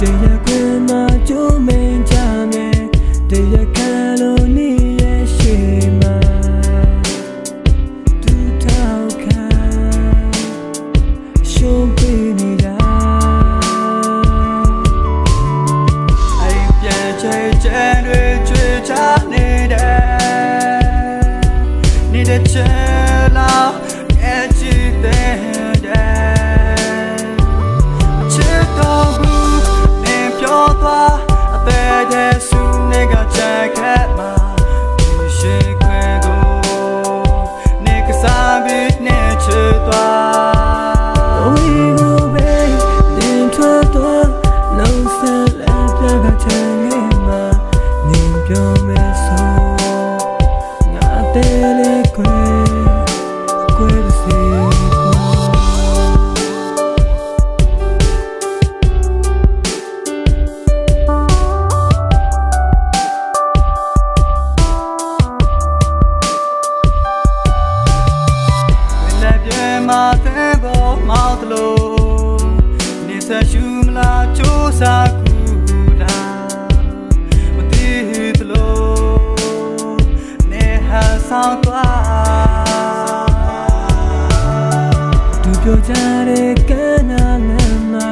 တရားခွင်မှာကျိုးမင်းကြမြဲတရားခံလို့နေရရှိမှာသူထောက်ခံရှုံးပေးနေတာအဲ့ပြန်ချေချမ်းတွေချွေချနေတဲ့ချဲလာရဲ့ချစ်တဲ့ချစ်တော်ဘူးနေပြောသွားအသေးတဲ့ဆုနေကချက်ခဲ့မှာဒီရှိခွဲကိုနေကစားပြီးနေချစ်သွားဝီကိုပဲတင်ထွက်သွားလုံးစလက်ပြကချင်နေမှာနေပြောမယ်ဆိုငါတဲ့လေခွဲစီမာတဲ့ဘောမောက်တလို့နေဆက်ရှူမလားချိုးစားကူလာမသိသလို့နေဟာဆောင်သွားသူပြောကြတဲ့ကမ်းနားလမ်းမှာ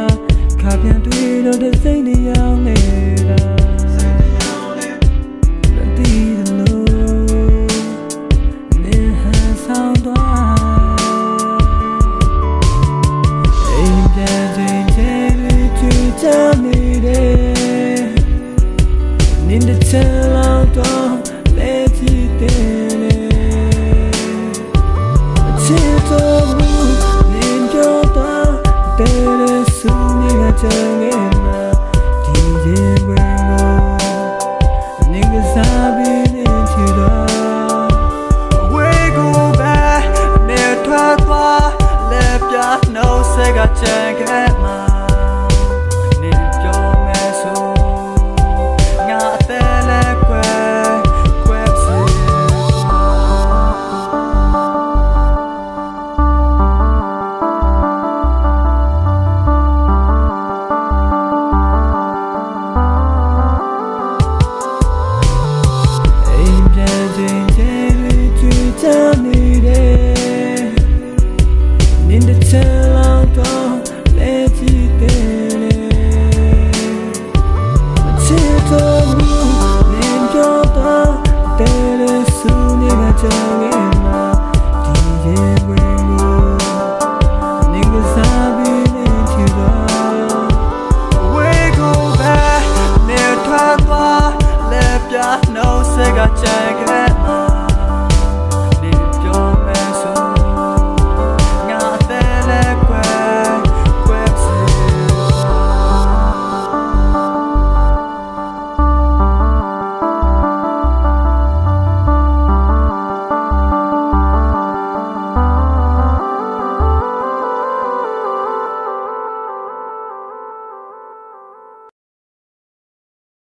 ခါပြန်တွေ့လို့တဲ့စိတ်တွေရောက်နေတာမသိသလို့နေဟာဆောင်သွားနင်းတဲ့ချမ်းလောက်တော့လဲကြည့်တယ်အချစ်တော်ဘူးနင်းပြောတော့တဲ့ဆူနေကချင်ငယ်မှာဒီရင်ဝင်ကိုနင်းကစားပြီးနေချီတော့ဝေးကိုပဲနေထွက်သွားလက်ပြနှုတ်ဆက်ကချင်ခဲ့မှာနင်းတဲ့ချမ်းလောက်တော့လဲကြည့်တယ်အချစ်တော်ဘူးနင်းပြောတော့တဲ့ဆူနေကချင်